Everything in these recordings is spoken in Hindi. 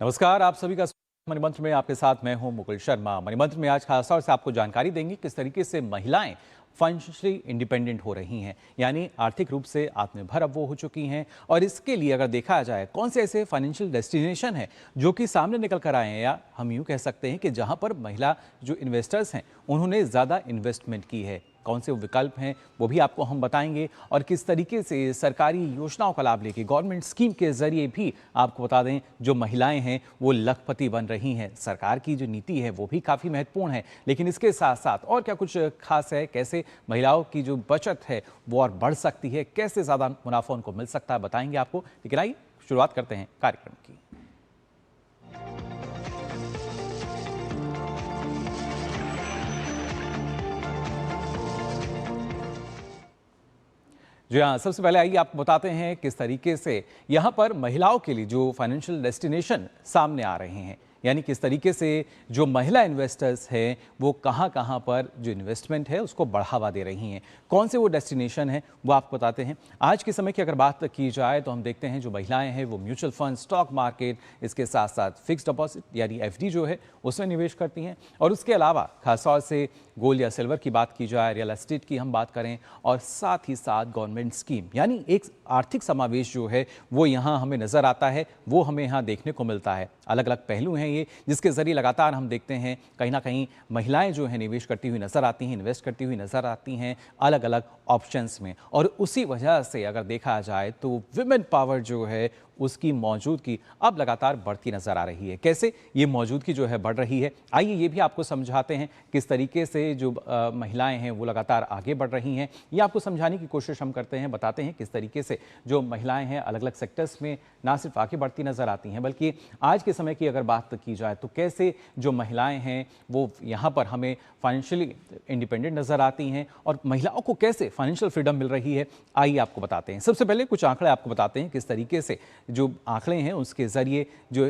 नमस्कार, आप सभी का मनी मंत्र में आपके साथ मैं हूं मुकुल शर्मा। मनी मंत्र में आज खास तौर से आपको जानकारी देंगे किस तरीके से महिलाएं फाइनेंशियली इंडिपेंडेंट हो रही हैं, यानी आर्थिक रूप से आत्मनिर्भर अब वो हो चुकी हैं। और इसके लिए अगर देखा जाए कौन से ऐसे फाइनेंशियल डेस्टिनेशन हैं जो कि सामने निकल कर आए हैं, या हम यूँ कह सकते हैं कि जहां पर महिला जो इन्वेस्टर्स हैं उन्होंने ज़्यादा इन्वेस्टमेंट की है, कौन से विकल्प हैं वो भी आपको हम बताएंगे। और किस तरीके से सरकारी योजनाओं का लाभ लेके गवर्नमेंट स्कीम के जरिए भी आपको बता दें जो महिलाएं हैं वो लखपति बन रही हैं। सरकार की जो नीति है वो भी काफ़ी महत्वपूर्ण है, लेकिन इसके साथ साथ और क्या कुछ खास है, कैसे महिलाओं की जो बचत है वो और बढ़ सकती है, कैसे ज़्यादा मुनाफा उनको मिल सकता है, बताएंगे आपको। लेकिन आइए शुरुआत करते हैं कार्यक्रम की। जी हाँ, सबसे पहले आइए आपको बताते हैं किस तरीके से यहाँ पर महिलाओं के लिए जो फाइनेंशियल डेस्टिनेशन सामने आ रहे हैं, यानी किस तरीके से जो महिला इन्वेस्टर्स हैं वो कहाँ पर जो इन्वेस्टमेंट है उसको बढ़ावा दे रही हैं, कौन से वो डेस्टिनेशन है वो आपको बताते हैं। आज के समय की अगर बात की जाए तो हम देखते हैं जो महिलाएं हैं वो म्यूचुअल फंड, स्टॉक मार्केट, इसके साथ साथ फिक्स डिपॉजिट यानी एफडी जो है उसमें निवेश करती हैं। और उसके अलावा खासतौर से गोल्ड या सिल्वर की बात की जाए, रियल एस्टेट की हम बात करें, और साथ ही साथ गवर्नमेंट स्कीम, यानी एक आर्थिक समावेश जो है वो यहाँ हमें नज़र आता है, वो हमें यहाँ देखने को मिलता है। अलग अलग पहलू हैं ये, जिसके ज़रिए लगातार हम देखते हैं कहीं ना कहीं महिलाएं जो है निवेश करती हुई नज़र आती हैं, इन्वेस्ट करती हुई नज़र आती हैं अलग अलग ऑप्शंस में। और उसी वजह से अगर देखा जाए तो विमेन पावर जो है उसकी मौजूदगी अब लगातार बढ़ती नजर आ रही है। कैसे ये मौजूदगी जो है बढ़ रही है, आइए ये भी आपको समझाते हैं किस तरीके से जो महिलाएं हैं वो लगातार आगे बढ़ रही हैं। ये आपको समझाने की कोशिश हम करते हैं, बताते हैं किस तरीके से जो महिलाएं हैं अलग अलग सेक्टर्स में ना सिर्फ आगे बढ़ती नजर आती हैं, बल्कि आज के समय की अगर बात की जाए तो कैसे जो महिलाएं हैं वो यहाँ पर हमें फाइनेंशियली इंडिपेंडेंट नजर आती हैं और महिलाओं को कैसे फाइनेंशियल फ्रीडम मिल रही है, आइए आपको बताते हैं। सबसे पहले कुछ आंकड़े आपको बताते हैं किस तरीके से जो आंकड़े हैं उसके ज़रिए जो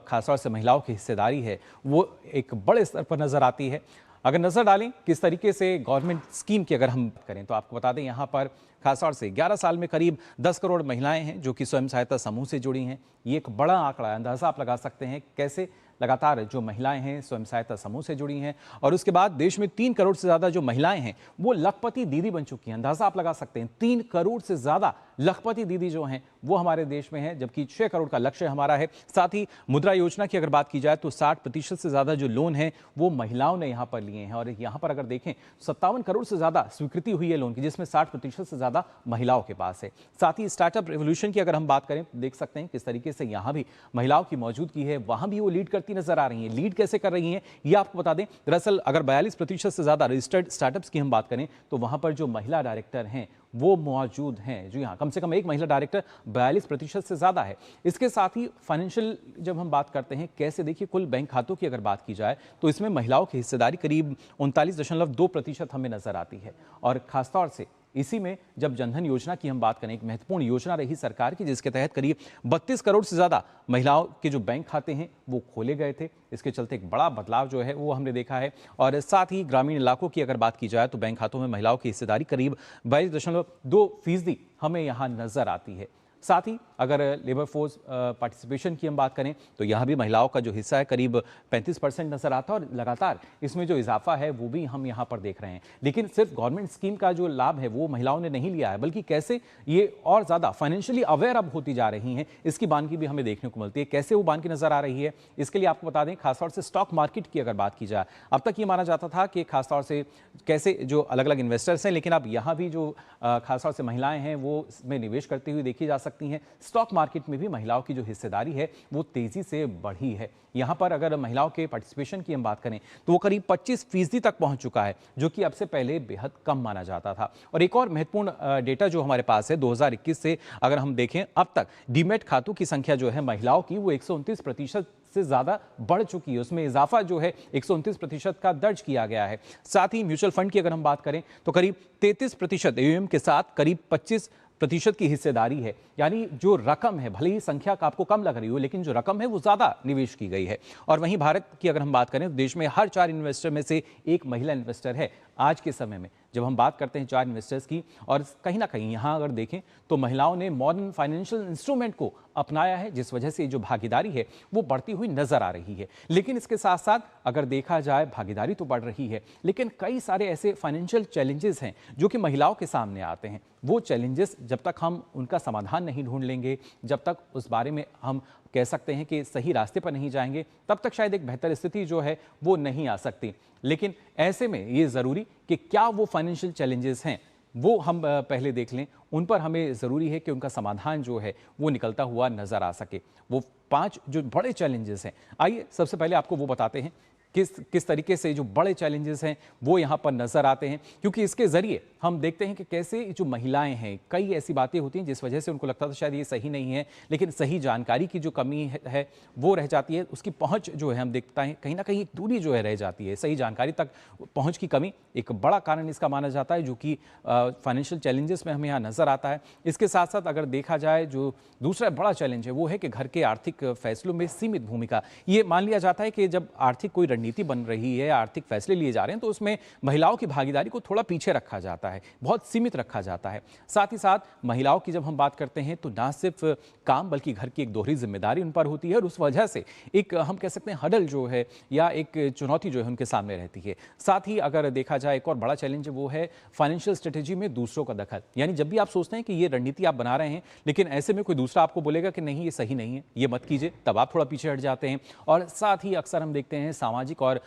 खासतौर से महिलाओं की हिस्सेदारी है वो एक बड़े स्तर पर नज़र आती है। अगर नज़र डालें किस तरीके से गवर्नमेंट स्कीम की अगर हम करें तो आपको बता दें यहाँ पर खासतौर से 11 साल में करीब 10 करोड़ महिलाएं हैं जो कि स्वयं सहायता समूह से जुड़ी हैं। ये एक बड़ा आंकड़ा है, अंदाज़ा आप लगा सकते हैं कैसे लगातार जो महिलाएं हैं स्वयं सहायता समूह से जुड़ी हैं। और उसके बाद देश में 3 करोड़ से ज़्यादा जो महिलाएं हैं वो लखपति दीदी बन चुकी हैं। अंदाज़ा आप लगा सकते हैं 3 करोड़ से ज़्यादा लखपति दीदी जो हैं वो हमारे देश में है, जबकि 6 करोड़ का लक्ष्य हमारा है। साथ ही मुद्रा योजना की अगर बात की जाए तो 60% से ज़्यादा जो लोन है वो महिलाओं ने यहाँ पर लिए हैं। और यहाँ पर अगर देखें 57 करोड़ से ज़्यादा स्वीकृति हुई है लोन की, जिसमें 60% से ज़्यादा महिलाओं के पास है। साथ ही स्टार्टअप रेवोल्यूशन की अगर हम बात करें तो देख सकते हैं किस तरीके से यहाँ भी महिलाओं की मौजूदगी है, वहाँ भी वो लीड करती नजर आ रही हैं। लीड कैसे कर रही हैं ये आपको बता दें। दरअसल अगर 42% से ज़्यादा रजिस्टर्ड स्टार्टअप्स की हम बात करें तो वहाँ पर जो महिला डायरेक्टर हैं वो मौजूद हैं। जी हाँ, कम से कम एक महिला डायरेक्टर 42% से ज़्यादा है। इसके साथ ही फाइनेंशियल जब हम बात करते हैं कैसे, देखिए कुल बैंक खातों की अगर बात की जाए तो इसमें महिलाओं की हिस्सेदारी करीब 39.2% हमें नजर आती है। और खासतौर से इसी में जब जनधन योजना की हम बात करें, एक महत्वपूर्ण योजना रही सरकार की जिसके तहत करीब 32 करोड़ से ज़्यादा महिलाओं के जो बैंक खाते हैं वो खोले गए थे। इसके चलते एक बड़ा बदलाव जो है वो हमने देखा है। और साथ ही ग्रामीण इलाकों की अगर बात की जाए तो बैंक खातों में महिलाओं की हिस्सेदारी करीब 22.2% हमें यहाँ नजर आती है। साथ ही अगर लेबर फोर्स पार्टिसिपेशन की हम बात करें तो यहाँ भी महिलाओं का जो हिस्सा है करीब 35% नजर आता है। और लगातार इसमें जो इजाफा है वो भी हम यहाँ पर देख रहे हैं। लेकिन सिर्फ गवर्नमेंट स्कीम का जो लाभ है वो महिलाओं ने नहीं लिया है, बल्कि कैसे ये और ज़्यादा फाइनेंशियली अवेयर अब होती जा रही हैं, इसकी बानगी भी हमें देखने को मिलती है। कैसे वो बानगी नजर आ रही है इसके लिए आपको बता दें, खासतौर से स्टॉक मार्केट की अगर बात की जाए, अब तक ये माना जाता था कि खासतौर से कैसे जो अलग अलग इन्वेस्टर्स हैं, लेकिन अब यहाँ भी जो खासतौर से महिलाएं हैं वो इसमें निवेश करती हुई देखी जा सकती हैं। स्टॉक मार्केट में भी महिलाओं की जो हिस्सेदारी है वो तेजी से बढ़ी है। यहाँ पर अगर महिलाओं के पार्टिसिपेशन की हम बात करें तो वो करीब 25% तक पहुंच चुका है, जो कि अब से पहले बेहद कम माना जाता था। और एक और महत्वपूर्ण डेटा जो हमारे पास है 2021 से अगर हम देखें, अब तक डीमैट खातों की संख्या जो है महिलाओं की वो 129% से ज़्यादा बढ़ चुकी है। उसमें इजाफा जो है 129% का दर्ज किया गया है। साथ ही म्यूचुअल फंड की अगर हम बात करें तो करीब 33% AUM के साथ करीब 25% की हिस्सेदारी है। यानी जो रकम है, भले ही संख्या का आपको कम लग रही हो, लेकिन जो रकम है वो ज़्यादा निवेश की गई है। और वहीं भारत की अगर हम बात करें तो देश में हर 4 इन्वेस्टर में से एक महिला इन्वेस्टर है आज के समय में, जब हम बात करते हैं 4 इन्वेस्टर्स की, और कहीं ना कहीं यहाँ अगर देखें तो महिलाओं ने मॉडर्न फाइनेंशियल इंस्ट्रूमेंट को अपनाया है, जिस वजह से जो भागीदारी है वो बढ़ती हुई नजर आ रही है। लेकिन इसके साथ साथ अगर देखा जाए भागीदारी तो बढ़ रही है, लेकिन कई सारे ऐसे फाइनेंशियल चैलेंजेस हैं जो कि महिलाओं के सामने आते हैं। वो चैलेंजेस जब तक हम उनका समाधान नहीं ढूंढ लेंगे, जब तक उस बारे में हम कह सकते हैं कि सही रास्ते पर नहीं जाएंगे, तब तक शायद एक बेहतर स्थिति जो है वो नहीं आ सकती। लेकिन ऐसे में ये ज़रूरी कि क्या वो फाइनेंशियल चैलेंजेस हैं वो हम पहले देख लें, उन पर हमें ज़रूरी है कि उनका समाधान जो है वो निकलता हुआ नज़र आ सके। वो 5 जो बड़े चैलेंजेस हैं, आइए सबसे पहले आपको वो बताते हैं किस तरीके से जो बड़े चैलेंजेस हैं वो यहाँ पर नज़र आते हैं, क्योंकि इसके ज़रिए हम देखते हैं कि कैसे जो महिलाएं हैं, कई ऐसी बातें होती हैं जिस वजह से उनको लगता था शायद ये सही नहीं है, लेकिन सही जानकारी की जो कमी है वो रह जाती है, उसकी पहुंच जो है हम देखते हैं कहीं ना कहीं एक दूरी जो है रह जाती है। सही जानकारी तक पहुंच की कमी एक बड़ा कारण इसका माना जाता है, जो कि फाइनेंशियल चैलेंजेस में हमें यहाँ नज़र आता है। इसके साथ साथ अगर देखा जाए जो दूसरा बड़ा चैलेंज है वो है कि घर के आर्थिक फैसलों में सीमित भूमिका। ये मान लिया जाता है कि जब आर्थिक कोई रणनीति बन रही है, आर्थिक फैसले लिए जा रहे हैं, तो उसमें महिलाओं की भागीदारी को थोड़ा पीछे रखा जाता है, बहुत सीमित रखा जाता है। साथ ही साथ महिलाओं की जब हम बात करते हैं तो ना सिर्फ काम बल्कि घर की एक दोहरी जिम्मेदारी उन पर होती है, और उस वजह से एक हम कह सकते हैं हडल जो है या एक चुनौती जो है उनके सामने रहती है। साथ ही अगर देखा जाए एक और बड़ा चैलेंज वो है फाइनेंशियल स्ट्रेटेजी में दूसरों का दखल। यानी जब भी आप सोचते हैं कि ये रणनीति आप बना रहे हैं, लेकिन ऐसे में कोई दूसरा आपको बोलेगा कि नहीं ये सही नहीं है, ये मत कीजिए, तब आप थोड़ा पीछे हट जाते हैं। और साथ ही अक्सर हम देखते हैं सामाजिक और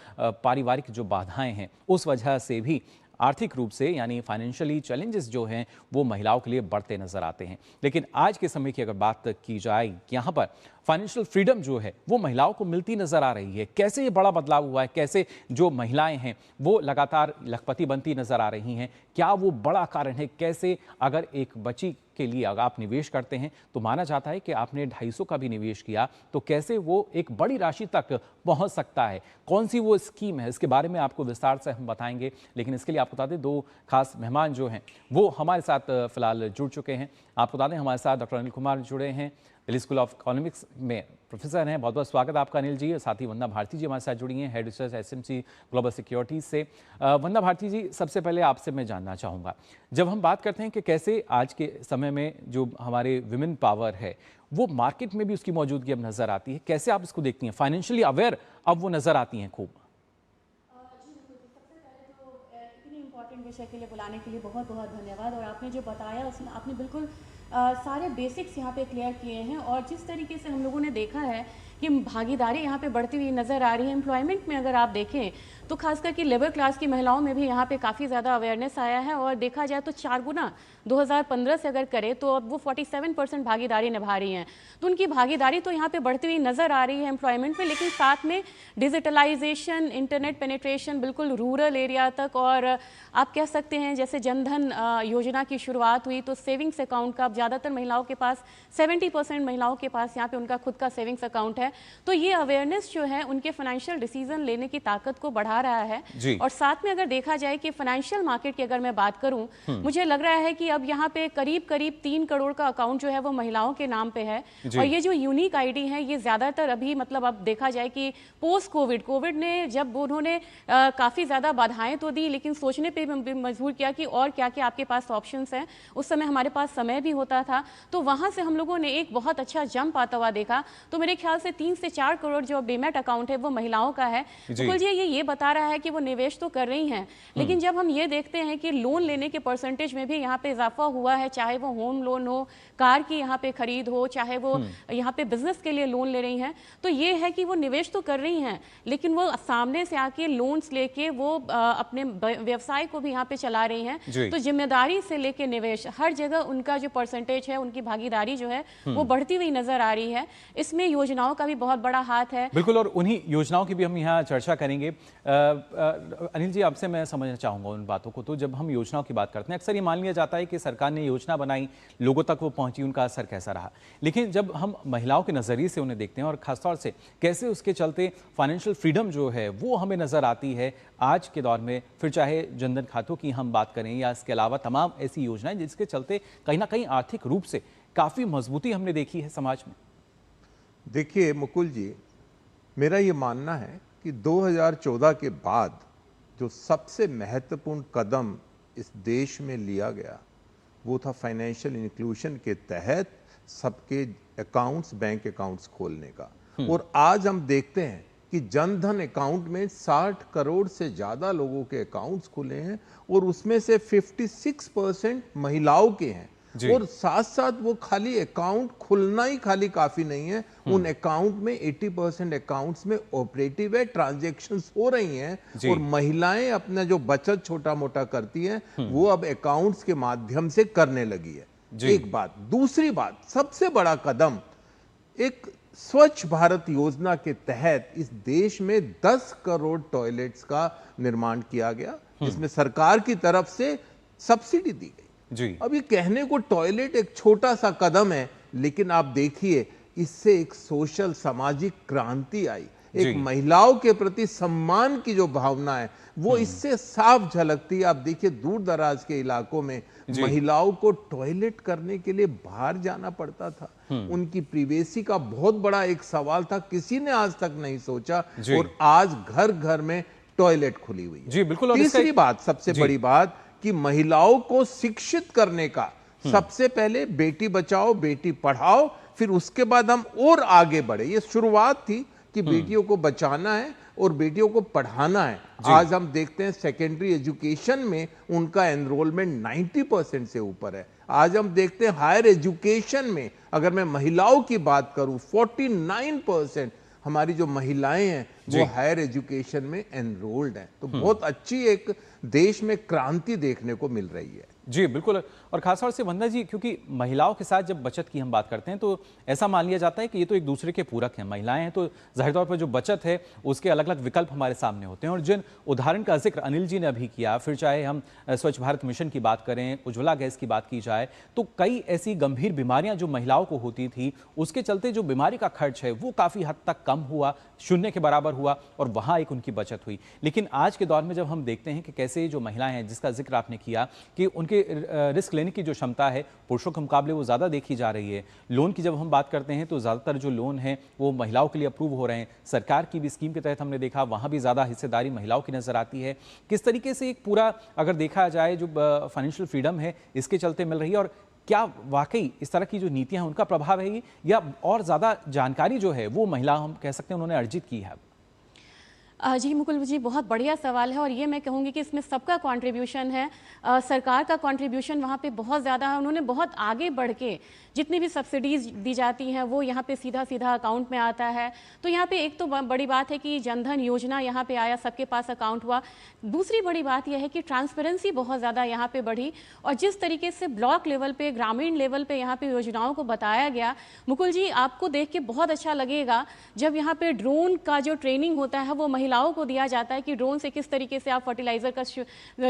पारिवारिक जो बाधाएं हैं उस वजह से भी आर्थिक रूप से यानी फाइनेंशियली चैलेंजेस जो हैं वो महिलाओं के लिए बढ़ते नजर आते हैं। लेकिन आज के समय की अगर बात की जाए, यहाँ पर फाइनेंशियल फ्रीडम जो है वो महिलाओं को मिलती नजर आ रही है। कैसे ये बड़ा बदलाव हुआ है, कैसे जो महिलाएं हैं वो लगातार लखपति बनती नजर आ रही हैं, क्या वो बड़ा कारण है? कैसे अगर एक बच्ची के लिए अगर आप निवेश करते हैं तो माना जाता है कि आपने 250 का भी निवेश किया तो कैसे वो एक बड़ी राशि तक पहुंच सकता है, कौन सी वो स्कीम है, इसके बारे में आपको विस्तार से हम बताएंगे। लेकिन इसके लिए आपको बता दें 2 खास मेहमान जो हैं वो हमारे साथ फिलहाल जुड़ चुके हैं। आपको बता दें हमारे साथ डॉक्टर अनिल कुमार जुड़े हैं, दिल्ली स्कूल ऑफ इकोनॉमिक्स में प्रोफेसर हैं। बहुत बहुत स्वागत आपका अनिल जी। साथ ही वंदना भारती जी हमारे साथ जुड़ी हैं, head research SMC global securities से। वंदना भारती जी, सबसे पहले आपसे मैं जानना चाहूँगा, जब हम बात करते हैं कि कैसे आज के समय में जो हमारे विमेन पावर है वो मार्केट में भी उसकी मौजूदगी अब नज़र आती है, कैसे आप इसको देखती हैं? फाइनेंशियली अवेयर अब वो नज़र आती हैं खूब। इम्पॉर्टेंट विषय के लिए बुलाने के लिए बहुत बहुत धन्यवाद। और आपने जो बताया उसमें आपने बिल्कुल सारे बेसिक्स यहाँ पे क्लियर किए हैं। और जिस तरीके से हम लोगों ने देखा है कि भागीदारी यहाँ पे बढ़ती हुई नज़र आ रही है एम्प्लॉयमेंट में, अगर आप देखें तो खासकर कि लेबर क्लास की महिलाओं में भी यहाँ पे काफ़ी ज़्यादा अवेयरनेस आया है। और देखा जाए तो 4 गुना 2015 से अगर करें तो अब वो 47% भागीदारी निभा रही हैं। तो उनकी भागीदारी तो यहाँ पे बढ़ती हुई नज़र आ रही है एम्प्लॉयमेंट में, लेकिन साथ में डिजिटलाइजेशन, इंटरनेट पेनिट्रेशन बिल्कुल रूरल एरिया तक, और आप कह सकते हैं जैसे जनधन योजना की शुरुआत हुई तो सेविंग्स अकाउंट का अब ज़्यादातर महिलाओं के पास 70% महिलाओं के पास यहाँ पे उनका खुद का सेविंग्स अकाउंट है। तो ये अवेयरनेस जो है उनके फाइनेंशियल डिसीजन लेने की ताकत को बढ़ा रहा है। और साथ में अगर देखा जाए कि फाइनेंशियल मार्केट की अगर मैं बात करूं, मुझे लग रहा है कि अब यहाँ पे करीब 3 करोड़ का अकाउंट जो है वो महिलाओं के नाम पे है। और ये जो यूनिक आईडी है ये ज्यादातर अभी मतलब अब देखा जाए कि पोस्ट कोविड ने जब उन्होंने काफी ज्यादा बाधाएं तो दी, लेकिन सोचने पे भी मजबूर किया कि और क्या क्या आपके पास ऑप्शंस हैं। उस समय हमारे पास समय भी होता था, तो वहां से हम लोगों ने एक बहुत अच्छा जंप आता हुआ देखा। तो मेरे ख्याल से 3 से 4 करोड़ जो डीमैट अकाउंट है वो महिलाओं का है। मुकुल जी ये बता रहा है कि वो निवेश तो कर रही हैं, लेकिन जब हम ये देखते हैं कि लोन लेने के परसेंटेज में भी यहाँ पे इजाफा हुआ है, चाहे वो होम लोन हो, कार की यहाँ पे खरीद हो, चाहे वो यहाँ पे बिजनेस के लिए लोन ले रही हैं, तो ये है कि वो निवेश तो कर रही हैं, लेकिन वो सामने से आके लोन्स लेके वो अपने व्यवसाय को भी यहाँ पे चला रही हैं। तो जिम्मेदारी से लेके निवेश हर जगह उनका जो परसेंटेज है, उनकी भागीदारी जो है वो बढ़ती हुई नजर आ रही है। इसमें योजनाओं का भी बहुत बड़ा हाथ है। बिल्कुल, और उन्हीं योजनाओं की भी हम यहाँ चर्चा करेंगे। अनिल जी, आपसे मैं समझना चाहूँगा उन बातों को। तो जब हम योजनाओं की बात करते हैं, अक्सर ये मान लिया जाता है कि सरकार ने योजना बनाई, लोगों तक वो पहुंची, उनका असर कैसा रहा। लेकिन जब हम महिलाओं के नज़रिए से उन्हें देखते हैं और ख़ासतौर से कैसे उसके चलते फाइनेंशियल फ्रीडम जो है वो हमें नज़र आती है आज के दौर में, फिर चाहे जनधन खातों की हम बात करें या इसके अलावा तमाम ऐसी योजनाएं जिसके चलते कहीं ना कहीं आर्थिक रूप से काफ़ी मजबूती हमने देखी है समाज में। देखिए मुकुल जी, मेरा ये मानना है कि 2014 के बाद जो सबसे महत्वपूर्ण कदम इस देश में लिया गया वो था फाइनेंशियल इंक्लूजन के तहत सबके अकाउंट्स, बैंक अकाउंट्स खोलने का। और आज हम देखते हैं कि जनधन अकाउंट में 60 करोड़ से ज्यादा लोगों के अकाउंट्स खुले हैं और उसमें से 56% महिलाओं के हैं। और साथ साथ वो खाली अकाउंट खुलना ही खाली काफी नहीं है, उन अकाउंट में 80% अकाउंट्स में ऑपरेटिव है, ट्रांजैक्शंस हो रही हैं और महिलाएं अपना जो बचत छोटा मोटा करती हैं वो अब अकाउंट्स के माध्यम से करने लगी है। एक बात। दूसरी बात, सबसे बड़ा कदम, एक स्वच्छ भारत योजना के तहत इस देश में 10 करोड़ टॉयलेट्स का निर्माण किया गया, जिसमें सरकार की तरफ से सब्सिडी दी गई। अब ये कहने को टॉयलेट एक छोटा सा कदम है, लेकिन आप देखिए इससे एक सोशल सामाजिक क्रांति आई, एक महिलाओं के प्रति सम्मान की जो भावना है वो इससे साफ झलकती है। आप देखिए दूर दराज के इलाकों में महिलाओं को टॉयलेट करने के लिए बाहर जाना पड़ता था, उनकी प्रिवेसी का बहुत बड़ा एक सवाल था, किसी ने आज तक नहीं सोचा, और आज घर घर में टॉयलेट खुली हुई है। बिल्कुल। तीसरी बात, सबसे बड़ी बात, कि महिलाओं को शिक्षित करने का सबसे पहले बेटी बचाओ बेटी पढ़ाओ, फिर उसके बाद हम और आगे बढ़े। ये शुरुआत थी कि बेटियों को बचाना है और बेटियों को पढ़ाना है। आज हम देखते हैं सेकेंडरी एजुकेशन में उनका एनरोलमेंट 90% से ऊपर है। आज हम देखते हैं हायर एजुकेशन में, अगर मैं महिलाओं की बात करूं, 49% हमारी जो महिलाएं हैं वो हायर एजुकेशन में एनरोल्ड हैं। तो बहुत अच्छी एक देश में क्रांति देखने को मिल रही है। जी बिल्कुल। और खासतौर से वंदना जी, क्योंकि महिलाओं के साथ जब बचत की हम बात करते हैं तो ऐसा मान लिया जाता है कि ये तो एक दूसरे के पूरक हैं। महिलाएं हैं तो जाहिर तौर पर जो बचत है उसके अलग अलग विकल्प हमारे सामने होते हैं। और जिन उदाहरण का जिक्र अनिल जी ने अभी किया, फिर चाहे हम स्वच्छ भारत मिशन की बात करें, उज्ज्वला गैस की बात की जाए, तो कई ऐसी गंभीर बीमारियां जो महिलाओं को होती थी उसके चलते जो बीमारी का खर्च है वो काफ़ी हद तक कम हुआ, शून्य के बराबर हुआ, और वहाँ एक उनकी बचत हुई। लेकिन आज के दौर में जब हम देखते हैं कि कैसे जो महिलाएं हैं जिसका जिक्र आपने किया कि उनके रिस्क लेने की जो क्षमता है पुरुषों के मुकाबले वो ज़्यादा देखी जा रही है। लोन की जब हम बात करते हैं तो ज़्यादातर जो लोन है वो महिलाओं के लिए अप्रूव हो रहे हैं। सरकार की भी स्कीम के तहत हमने देखा वहाँ भी ज़्यादा हिस्सेदारी महिलाओं की नज़र आती है। किस तरीके से एक पूरा अगर देखा जाए जो फाइनेंशियल फ्रीडम है इसके चलते मिल रही है, और क्या वाकई इस तरह की जो नीतियाँ हैं उनका प्रभाव है, या और ज़्यादा जानकारी जो है वो महिला हम कह सकते हैं उन्होंने अर्जित की है? जी मुकुल जी, बहुत बढ़िया सवाल है और ये मैं कहूँगी कि इसमें सबका कंट्रीब्यूशन है। सरकार का कंट्रीब्यूशन वहाँ पे बहुत ज़्यादा है। उन्होंने बहुत आगे बढ़ के जितनी भी सब्सिडीज़ दी जाती हैं वो यहाँ पे सीधा सीधा अकाउंट में आता है। तो यहाँ पे एक तो बड़ी बात है कि जनधन योजना यहाँ पे आया, सबके पास अकाउंट हुआ। दूसरी बड़ी बात यह है कि ट्रांसपेरेंसी बहुत ज़्यादा यहाँ पे बढ़ी, और जिस तरीके से ब्लॉक लेवल पे, ग्रामीण लेवल पे यहाँ पे योजनाओं को बताया गया, मुकुल जी आपको देख के बहुत अच्छा लगेगा जब यहाँ पे ड्रोन का जो ट्रेनिंग होता है वो महिलाओं को दिया जाता है कि ड्रोन से किस तरीके से आप फर्टिलाइजर का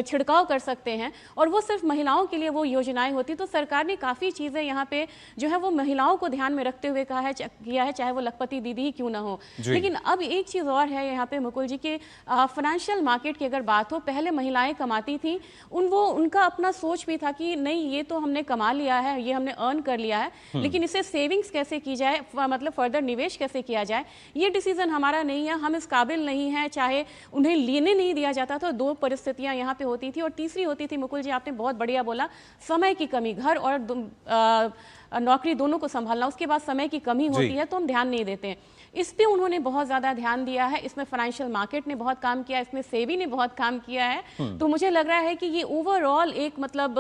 छिड़काव कर सकते हैं, और वो सिर्फ महिलाओं के लिए वो योजनाएं होती। तो सरकार ने काफ़ी चीज़ें यहाँ पे जो है वो महिलाओं को ध्यान में रखते हुए किया है, चाहे वो लखपति दीदी ही क्यों ना हो। लेकिन अब एक चीज़ और है यहाँ पे मुकुल जी के फाइनेंशियल मार्केट की अगर बात हो, पहले महिलाएं कमाती थी, उनका अपना सोच भी था कि नहीं ये तो हमने कमा लिया है, ये हमने अर्न कर लिया है, लेकिन इसे सेविंग्स कैसे की जाए, मतलब फर्दर निवेश कैसे किया जाए, ये डिसीजन हमारा नहीं है, हम इस काबिल नहीं है, चाहे उन्हें लेने नहीं दिया जाता था। दो परिस्थितियां यहाँ पे होती थी। और तीसरी होती थी मुकुल जी, आपने बहुत बढ़िया बोला, समय की कमी, घर और नौकरी दोनों को संभालना, उसके बाद समय की कमी होती है तो हम ध्यान नहीं देते हैं। इस पे उन्होंने बहुत ज़्यादा ध्यान दिया है, इसमें फाइनेंशियल मार्केट ने बहुत काम किया, इसमें सेबी ने बहुत काम किया है। तो मुझे लग रहा है कि ये ओवरऑल एक मतलब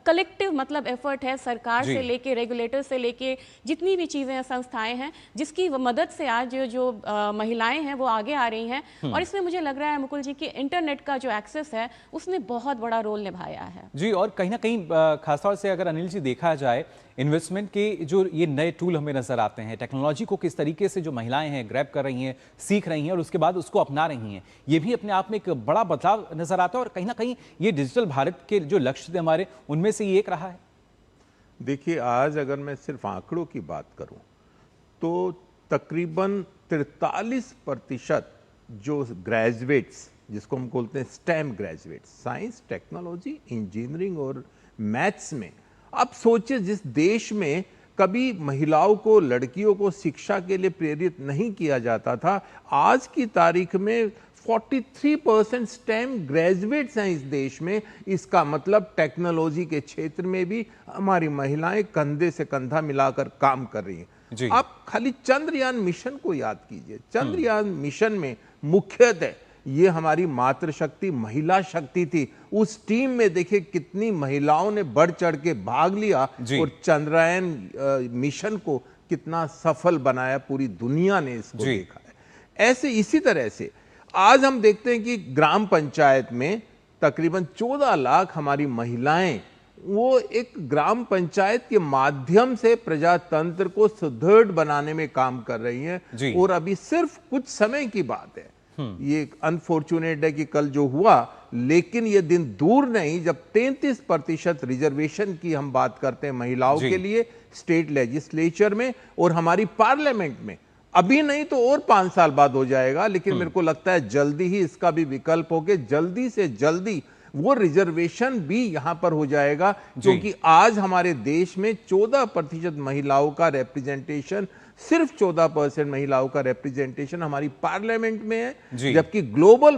कलेक्टिव मतलब एफर्ट है, सरकार से लेके रेगुलेटर से लेके जितनी भी चीज़ें हैं, संस्थाएं हैं, जिसकी मदद से आज जो महिलाएं हैं वो आगे आ रही हैं। और इसमें मुझे लग रहा है मुकुल जी कि इंटरनेट का जो एक्सेस है उसने बहुत बड़ा रोल निभाया है। जी, और कहीं ना कहीं खासतौर से अगर अनिल जी देखा जाए इन्वेस्टमेंट के जो ये नए टूल हमें नजर आते हैं, टेक्नोलॉजी को किस तरीके से जो महिलाएं हैं ग्रैब कर रही हैं, सीख रही हैं और उसके बाद उसको अपना रही हैं, ये भी अपने आप में एक बड़ा बदलाव नजर आता है। और कहीं ना कहीं ये डिजिटल भारत के जो लक्ष्य थे हमारे, उनमें से ये एक रहा है। देखिए, आज अगर मैं सिर्फ आंकड़ों की बात करूं तो तकरीबन 43% जो ग्रेजुएट्स, जिसको हम बोलते हैं stem graduates, science, technology, engineering और मैथ्स में, अब सोचिए जिस देश में कभी महिलाओं को, लड़कियों को शिक्षा के लिए प्रेरित नहीं किया जाता था, आज की तारीख में 43% स्टेम ग्रेजुएट्स हैं इस देश में। इसका मतलब टेक्नोलॉजी के क्षेत्र में भी हमारी महिलाएं कंधे से कंधा मिलाकर काम कर रही हैं। आप खाली चंद्रयान मिशन को याद कीजिए। चंद्रयान मिशन में मुख्यतः ये हमारी मातृशक्ति, महिला शक्ति थी। उस टीम में देखिए कितनी महिलाओं ने बढ़ चढ़ के भाग लिया और चंद्रयान मिशन को कितना सफल बनाया, पूरी दुनिया ने इसको देखा है। ऐसे इसी तरह से आज हम देखते हैं कि ग्राम पंचायत में तकरीबन 14 लाख हमारी महिलाएं वो एक ग्राम पंचायत के माध्यम से प्रजातंत्र को सुदृढ़ बनाने में काम कर रही हैं। और अभी सिर्फ कुछ समय की बात है, ये अनफॉर्चुनेट है कि कल जो हुआ, लेकिन ये दिन दूर नहीं जब 33% रिजर्वेशन की हम बात करते हैं महिलाओं के लिए स्टेट लेजिस्लेचर में और हमारी पार्लियामेंट में। अभी नहीं तो और 5 साल बाद हो जाएगा, लेकिन मेरे को लगता है जल्दी ही इसका भी विकल्प होके जल्दी से जल्दी वो रिजर्वेशन भी यहां पर हो जाएगा, क्योंकि आज हमारे देश में 14% महिलाओं का रिप्रेजेंटेशन, सिर्फ 14% महिलाओं का रिप्रेजेंटेशन हमारी पार्लियामेंट में है, जबकि ग्लोबल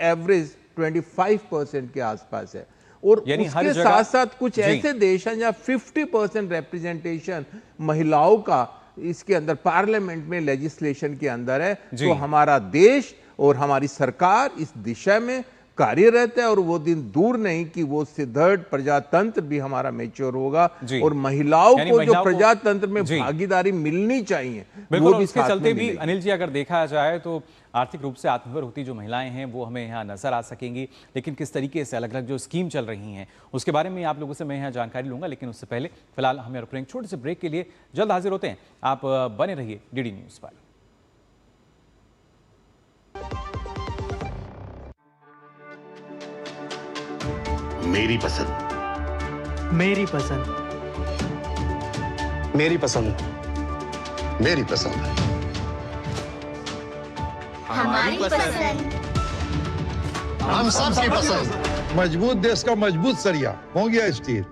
एवरेज 25% के आसपास है। और उसके साथ साथ कुछ ऐसे देश हैं जहां 50% रिप्रेजेंटेशन महिलाओं का इसके अंदर पार्लियामेंट में लेजिस्लेशन के अंदर है। तो हमारा देश और हमारी सरकार इस दिशा में कार्यरत है और वो दिन दूर नहीं कि वो सुदृढ़ प्रजातंत्र भी हमारा मैच्योर होगा और महिलाओं को जो प्रजातंत्र में भागीदारी मिलनी चाहिए बिल्कुल। इसके चलते भी अनिल जी अगर देखा जाए तो आर्थिक रूप से आत्मनिर्भर होती जो महिलाएं हैं वो हमें यहाँ नजर आ सकेंगी, लेकिन किस तरीके से अलग अलग जो स्कीम चल रही हैं उसके बारे में आप लोगों से मैं यहाँ जानकारी लूंगा। लेकिन उससे पहले फिलहाल हमें रुकेंगे छोटे से ब्रेक के लिए, जल्द हाजिर होते हैं। आप बने रहिए डीडी न्यूज पर। मेरी पसंद, मेरी पसंद, मेरी पसंद, मेरी पसंद, हमारी पसंद, हम सबकी पसंद। मजबूत देश का मजबूत सरिया हो गया स्टील।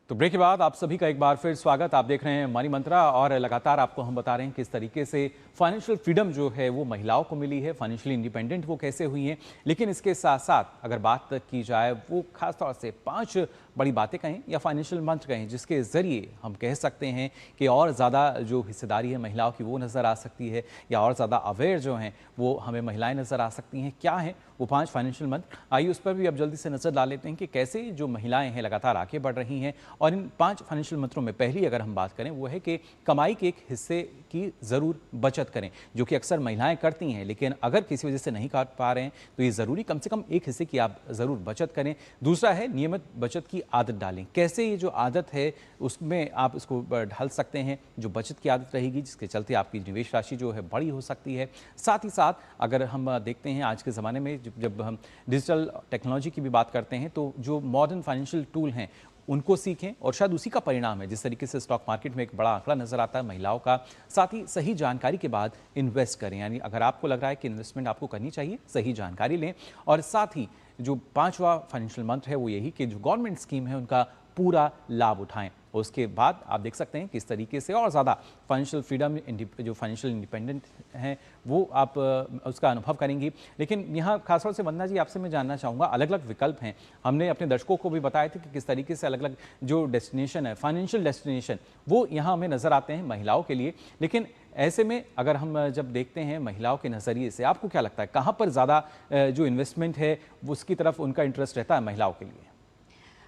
तो ब्रेक के बाद आप सभी का एक बार फिर स्वागत। आप देख रहे हैं मनी मंत्रा और लगातार आपको हम बता रहे हैं किस तरीके से फाइनेंशियल फ्रीडम जो है वो महिलाओं को मिली है, फाइनेंशियली इंडिपेंडेंट वो कैसे हुई हैं। लेकिन इसके साथ साथ अगर बात की जाए वो खासतौर से 5 बड़ी बातें कहें या फाइनेंशियल मंत्र कहें जिसके ज़रिए हम कह सकते हैं कि और ज़्यादा जो हिस्सेदारी है महिलाओं की वो नज़र आ सकती है या और ज़्यादा अवेयर जो हैं वो हमें महिलाएं नज़र आ सकती हैं। क्या हैं वो 5 फाइनेंशियल मंत्र, आइए उस पर भी अब जल्दी से नज़र डाल लेते हैं कि कैसे जो महिलाएं हैं लगातार आगे बढ़ रही हैं। और इन 5 फाइनेंशियल मंत्रों में पहली अगर हम बात करें वो है कि कमाई के एक हिस्से की ज़रूर बचत करें, जो कि अक्सर महिलाएं करती हैं, लेकिन अगर किसी वजह से नहीं कर पा रहे हैं तो ये ज़रूरी कम से कम एक हिस्से की आप ज़रूर बचत करें। दूसरा है नियमित बचत की आदत डालें। कैसे ये जो आदत है उसमें आप इसको ढाल सकते हैं, जो बचत की आदत रहेगी जिसके चलते आपकी निवेश राशि जो है बड़ी हो सकती है। साथ ही साथ अगर हम देखते हैं आज के ज़माने में जब हम डिजिटल टेक्नोलॉजी की भी बात करते हैं तो जो मॉडर्न फाइनेंशियल टूल हैं उनको सीखें और शायद उसी का परिणाम है जिस तरीके से स्टॉक मार्केट में एक बड़ा आंकड़ा नजर आता है महिलाओं का। साथ ही सही जानकारी के बाद इन्वेस्ट करें, यानी अगर आपको लग रहा है कि इन्वेस्टमेंट आपको करनी चाहिए सही जानकारी लें। और साथ ही जो 5वां फाइनेंशियल मंत्र है वो यही कि जो गवर्नमेंट स्कीम है उनका पूरा लाभ उठाएं। उसके बाद आप देख सकते हैं किस तरीके से और ज़्यादा फाइनेंशियल फ्रीडम, जो फाइनेंशियल इंडिपेंडेंट हैं वो आप उसका अनुभव करेंगी। लेकिन यहाँ खासतौर से वंदना जी आपसे मैं जानना चाहूँगा, अलग अलग विकल्प हैं, हमने अपने दर्शकों को भी बताए थे कि किस तरीके से अलग अलग जो डेस्टिनेशन है, फाइनेंशियल डेस्टिनेशन, वो यहाँ हमें नज़र आते हैं महिलाओं के लिए। लेकिन ऐसे में अगर हम जब देखते हैं महिलाओं के नज़रिए से आपको क्या लगता है कहाँ पर ज़्यादा जो इन्वेस्टमेंट है उसकी तरफ उनका इंटरेस्ट रहता है महिलाओं के लिए?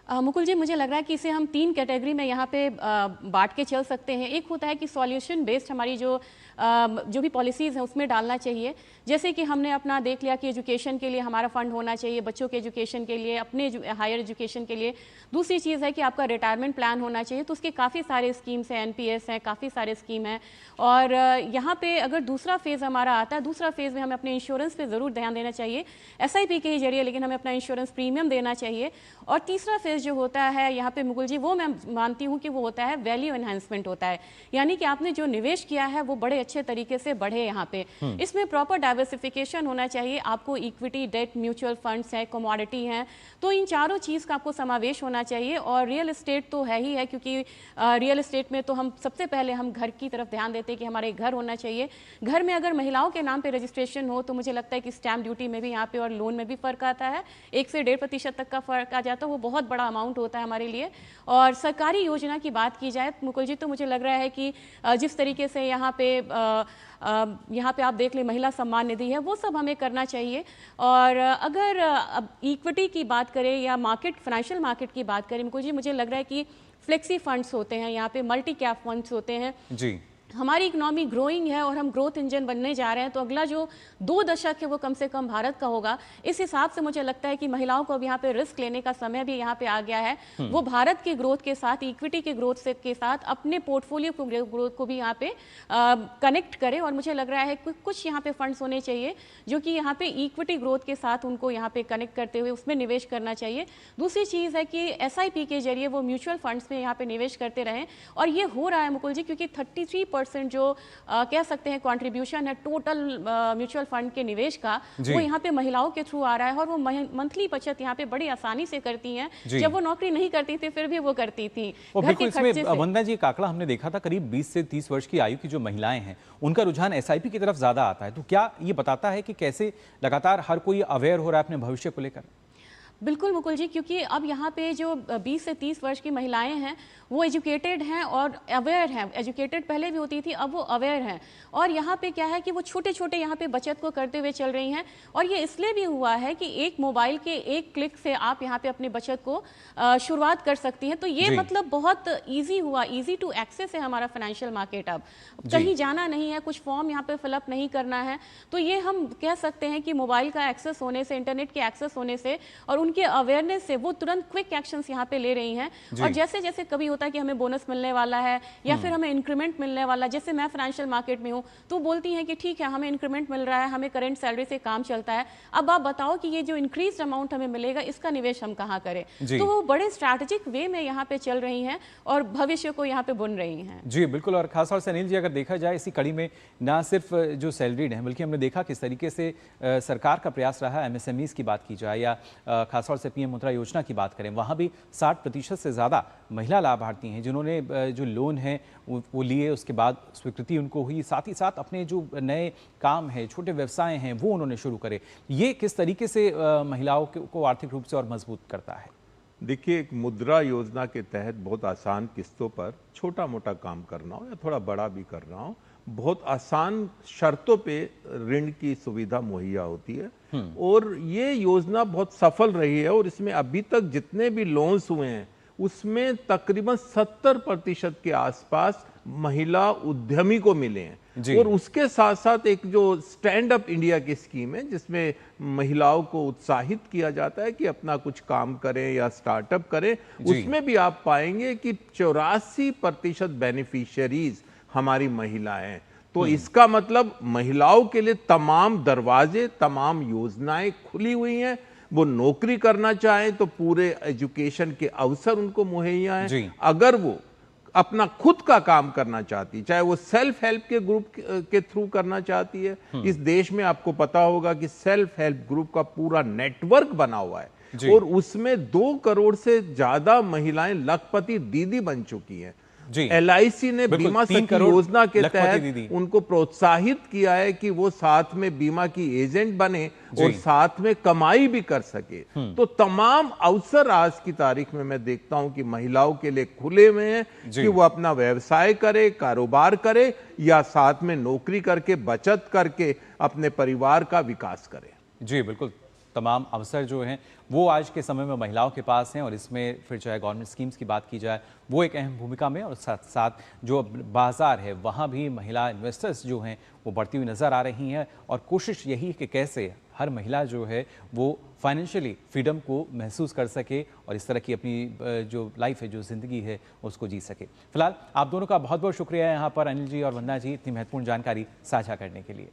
मुकुल जी, मुझे लग रहा है कि इसे हम 3 कैटेगरी में यहाँ पे बांट के चल सकते हैं। एक होता है कि सॉल्यूशन बेस्ड हमारी जो भी पॉलिसीज़ हैं उसमें डालना चाहिए। जैसे कि हमने अपना देख लिया कि एजुकेशन के लिए हमारा फंड होना चाहिए, बच्चों के एजुकेशन के लिए, अपने हायर एजुकेशन के लिए। दूसरी चीज़ है कि आपका रिटायरमेंट प्लान होना चाहिए, तो उसके काफ़ी सारे स्कीम्स हैं, NPS हैं, काफ़ी सारे स्कीम हैं। और यहाँ पे अगर दूसरा फेज़ हमारा आता है, दूसरा फेज़ में हमें अपने इंश्योरेंस पे ज़रूर ध्यान देना चाहिए, SIP के जरिए, लेकिन हमें अपना इंश्योरेंस प्रीमियम देना चाहिए। और तीसरा फेज़ जो होता है यहाँ पे मुकुल जी, वो मैं मानती हूँ कि वो होता है वैल्यू एनहांसमेंट होता है, यानी कि आपने जो निवेश किया है वो बड़े अच्छे तरीके से बढ़े यहाँ पे। इसमें प्रॉपर डाइवर्सिफिकेशन होना चाहिए। आपको इक्विटी, डेट, म्यूचुअल फंड्स है, कमोडिटी हैं, तो इन चारों चीज़ का आपको समावेश होना चाहिए। और रियल एस्टेट तो है ही है, क्योंकि रियल एस्टेट में तो हम सबसे पहले हम घर की तरफ ध्यान देते हैं कि हमारे घर होना चाहिए। घर में अगर महिलाओं के नाम पे रजिस्ट्रेशन हो तो मुझे लगता है कि स्टैम्प ड्यूटी में भी यहाँ पे और लोन में भी फ़र्क आता है, 1 से 1.5% तक का फ़र्क आ जाता है। वो बहुत बड़ा अमाउंट होता है हमारे लिए। और सरकारी योजना की बात की जाए मुकुल जी, तो मुझे लग रहा है कि जिस तरीके से यहाँ पे आप देख लें महिला सम्मान निधि है, वो सब हमें करना चाहिए। और अगर अब इक्विटी की बात करें या मार्केट, फाइनेंशियल मार्केट की बात करें मुकुल जी, मुझे लग रहा है कि फ्लेक्सी फंड्स होते हैं, यहाँ पे मल्टी कैप फंड्स होते हैं जी। हमारी इकोनॉमी ग्रोइंग है और हम ग्रोथ इंजन बनने जा रहे हैं, तो अगला जो 2 दशक है वो कम से कम भारत का होगा। इस हिसाब से मुझे लगता है कि महिलाओं को अब यहाँ पे रिस्क लेने का समय भी यहाँ पे आ गया है। वो भारत के ग्रोथ के साथ, इक्विटी के ग्रोथ से के साथ अपने पोर्टफोलियो को ग्रोथ को भी यहाँ पे कनेक्ट करें। और मुझे लग रहा है कुछ यहाँ पे फंड्स होने चाहिए जो कि यहाँ पे इक्विटी ग्रोथ के साथ उनको यहाँ पे कनेक्ट करते हुए उसमें निवेश करना चाहिए। दूसरी चीज़ है कि SIP के जरिए वो म्यूचुअल फंड्स में यहाँ पे निवेश करते रहें। और ये हो रहा है मुकुल जी, क्योंकि 33% जो कह सकते हैं कंट्रीब्यूशन है टोटल म्यूचुअल फंड के निवेश का, वो यहाँ पे महिलाओं के थ्रू आ रहा है। और वो मंथली बचत यहाँ पे बड़ी आसानी से करती हैं। जब वो नौकरी नहीं करती थी फिर भी वो करती थी घर के खर्चे से। वंदना जी, एक आंकड़ा हमने देखा था, करीब 20 से 30 वर्ष की आयु की जो महिलाएं हैं उनका रुझान SIP की तरफ ज्यादा आता है। तो क्या ये बताता है कि कैसे लगातार हर कोई अवेयर हो रहा है अपने भविष्य को लेकर? बिल्कुल मुकुल जी, क्योंकि अब यहाँ पे जो 20 से 30 वर्ष की महिलाएं हैं वो एजुकेटेड हैं और अवेयर हैं। एजुकेटेड पहले भी होती थी, अब वो अवेयर हैं। और यहाँ पे क्या है कि वो छोटे छोटे यहाँ पे बचत को करते हुए चल रही हैं। और ये इसलिए भी हुआ है कि एक मोबाइल के एक क्लिक से आप यहाँ पे अपनी बचत को शुरुआत कर सकती हैं। तो ये मतलब बहुत ईजी हुआ, ईजी टू एक्सेस है हमारा फाइनेंशियल मार्केट। अब कहीं जाना नहीं है, कुछ फॉर्म यहाँ पे फिलअप नहीं करना है। तो ये हम कह सकते हैं कि मोबाइल का एक्सेस होने से, इंटरनेट के एक्सेस होने से और उनके अवेयरनेस से वो तुरंत क्विक एक्शंस यहाँ पे ले रही हैं। और जैसे जैसे कभी होता है कि हमें बोनस मिलने वाला है या फिर हमें इंक्रीमेंट मिलने वाला है, जैसे मैं फाइनेंशियल मार्केट में हूँ तो बोलती हैं कि ठीक है हमें इंक्रीमेंट मिल रहा है, हमें करंट सैलरी से काम चलता है, अब आप बताओ कि ये जो इंक्रीज अमाउंट हमें मिलेगा इसका निवेश हम कहाँ करें। तो वो बड़े स्ट्रैटेजिक वे में यहाँ पे चल रही हैं और भविष्य को यहाँ पे बुन रही हैं। जी बिल्कुल। और खासतौर से अनिल जी, अगर देखा जाए इसी कड़ी में ना सिर्फ जो सैलरीड हैं बल्कि हमने देखा किस तरीके से सरकार का प्रयास रहा, MSMEs की बात की जाए या खासतौर से PM मुद्रा योजना की बात करें, वहाँ भी 60% से ज़्यादा महिला लाभार्थी हैं जिन्होंने जो लोन है वो लिए, उसके बाद स्वीकृति उनको हुई, साथ ही साथ अपने जो नए काम है, छोटे व्यवसाय हैं वो उन्होंने शुरू करे। ये किस तरीके से महिलाओं को आर्थिक रूप से और मजबूत करता है? देखिए, एक मुद्रा योजना के तहत बहुत आसान किस्तों पर छोटा मोटा काम करना हो या थोड़ा बड़ा भी करना हो, बहुत आसान शर्तों पे ऋण की सुविधा मुहैया होती है। और ये योजना बहुत सफल रही है और इसमें अभी तक जितने भी लोन्स हुए हैं उसमें तकरीबन 70% के आसपास महिला उद्यमी को मिले हैं। और उसके साथ साथ एक जो स्टैंड अप इंडिया की स्कीम है जिसमें महिलाओं को उत्साहित किया जाता है कि अपना कुछ काम करें या स्टार्टअप करें, उसमें भी आप पाएंगे कि 84% बेनिफिशियरीज हमारी महिलाएं। तो इसका मतलब महिलाओं के लिए तमाम दरवाजे, तमाम योजनाएं खुली हुई हैं। वो नौकरी करना चाहें तो पूरे एजुकेशन के अवसर उनको मुहैया हैं। अगर वो अपना खुद का काम करना चाहती, चाहे वो सेल्फ हेल्प के ग्रुप के थ्रू करना चाहती है, इस देश में आपको पता होगा कि सेल्फ हेल्प ग्रुप का पूरा नेटवर्क बना हुआ है और उसमें 2 करोड़ से ज्यादा महिलाएं लखपति दीदी बन चुकी हैं। LIC ने बीमा सखी योजना के तहत उनको प्रोत्साहित किया है कि वो साथ में बीमा की एजेंट बने और साथ में कमाई भी कर सके। तो तमाम अवसर आज की तारीख में मैं देखता हूं कि महिलाओं के लिए खुले हुए हैं कि वो अपना व्यवसाय करे, कारोबार करे या साथ में नौकरी करके बचत करके अपने परिवार का विकास करे। जी बिल्कुल, तमाम अवसर जो हैं वो आज के समय में महिलाओं के पास हैं और इसमें फिर चाहे गवर्नमेंट स्कीम्स की बात की जाए वो एक अहम भूमिका में, और साथ साथ जो बाजार है वहाँ भी महिला इन्वेस्टर्स जो हैं वो बढ़ती हुई नज़र आ रही हैं। और कोशिश यही है कि कैसे हर महिला जो है वो फाइनेंशियली फ्रीडम को महसूस कर सके और इस तरह की अपनी जो लाइफ है, जो ज़िंदगी है उसको जी सके। फिलहाल आप दोनों का बहुत बहुत शुक्रिया यहाँ पर अनिल जी और वंदना जी इतनी महत्वपूर्ण जानकारी साझा करने के लिए।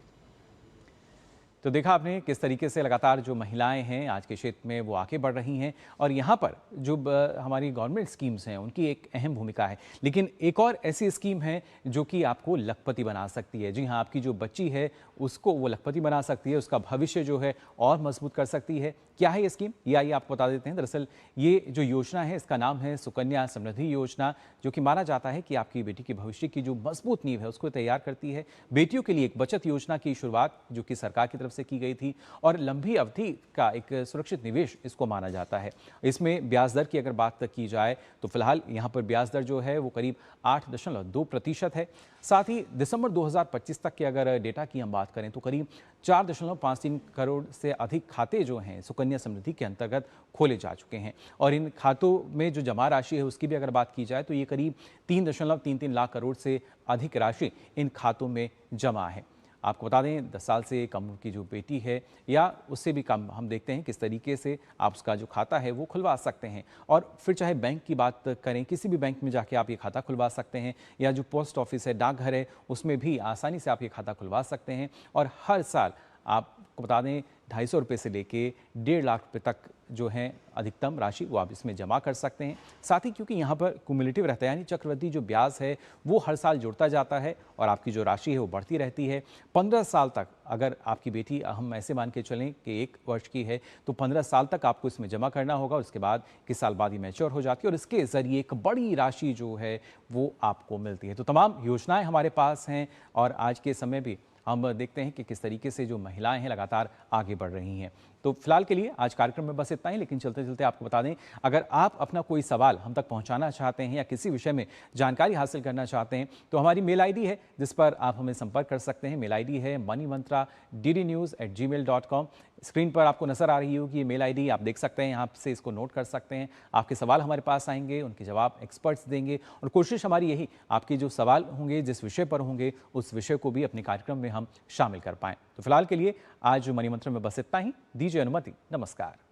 तो देखा आपने किस तरीके से लगातार जो महिलाएं हैं आज के क्षेत्र में वो आगे बढ़ रही हैं और यहाँ पर जो हमारी गवर्नमेंट स्कीम्स हैं उनकी एक अहम भूमिका है। लेकिन एक और ऐसी स्कीम है जो कि आपको लखपति बना सकती है। जी हाँ, आपकी जो बच्ची है उसको वो लखपति बना सकती है, उसका भविष्य जो है और मजबूत कर सकती है। क्या है ये स्कीम, ये आइए आपको बता देते हैं। दरअसल ये जो योजना है इसका नाम है सुकन्या समृद्धि योजना, जो कि माना जाता है कि आपकी बेटी के भविष्य की जो मजबूत नींव है उसको तैयार करती है। बेटियों के लिए एक बचत योजना की शुरुआत जो कि सरकार की तरफ से की गई थी और लंबी अवधि का एक सुरक्षित निवेश इसको माना जाता है। इसमें ब्याज दर की अगर बात की जाए तो फिलहाल यहाँ पर ब्याज दर जो है वो करीब 8.2% है। साथ ही दिसंबर 2025 तक के अगर डेटा की हम बात करें तो करीब 4.53 करोड़ से अधिक खाते जो हैं सुकन्या समृद्धि के अंतर्गत खोले जा चुके हैं और इन खातों में जो जमा राशि है उसकी भी अगर बात की जाए तो ये करीब 3.33 लाख करोड़ से अधिक राशि इन खातों में जमा है। आपको बता दें 10 साल से कम उम्र की जो बेटी है या उससे भी कम, हम देखते हैं किस तरीके से आप उसका जो खाता है वो खुलवा सकते हैं। और फिर चाहे बैंक की बात करें, किसी भी बैंक में जाके आप ये खाता खुलवा सकते हैं या जो पोस्ट ऑफिस है, डाकघर है, उसमें भी आसानी से आप ये खाता खुलवा सकते हैं। और हर साल आपको बता दें 250 रुपये से लेके 1.5 लाख रुपये तक जो है अधिकतम राशि वो आप इसमें जमा कर सकते हैं। साथ ही क्योंकि यहाँ पर क्यूमुलेटिव रहता है यानी चक्रवृद्धि जो ब्याज है वो हर साल जुड़ता जाता है और आपकी जो राशि है वो बढ़ती रहती है। 15 साल तक अगर आपकी बेटी, हम ऐसे मान के चलें कि 1 वर्ष की है तो 15 साल तक आपको इसमें जमा करना होगा। उसके बाद किस साल बाद ही मैच्योर हो जाती है और इसके ज़रिए एक बड़ी राशि जो है वो आपको मिलती है। तो तमाम योजनाएँ हमारे पास हैं और आज के समय भी हम देखते हैं कि किस तरीके से जो महिलाएं हैं लगातार आगे बढ़ रही हैं। तो फिलहाल के लिए आज कार्यक्रम में बस इतना ही, लेकिन चलते चलते आपको बता दें अगर आप अपना कोई सवाल हम तक पहुंचाना चाहते हैं या किसी विषय में जानकारी हासिल करना चाहते हैं तो हमारी मेल आईडी है जिस पर आप हमें संपर्क कर सकते हैं। मेल आईडी है moneymantra@gmail.com। स्क्रीन पर आपको नजर आ रही होगी ये मेल आईडी, आप देख सकते हैं, यहाँ से इसको नोट कर सकते हैं। आपके सवाल हमारे पास आएंगे, उनके जवाब एक्सपर्ट्स देंगे और कोशिश हमारी यही आपके जो सवाल होंगे जिस विषय पर होंगे उस विषय को भी अपने कार्यक्रम में हम शामिल कर पाएं। तो फिलहाल के लिए आज मनी मंत्र में बस इतना ही। दीजिए अनुमति, नमस्कार।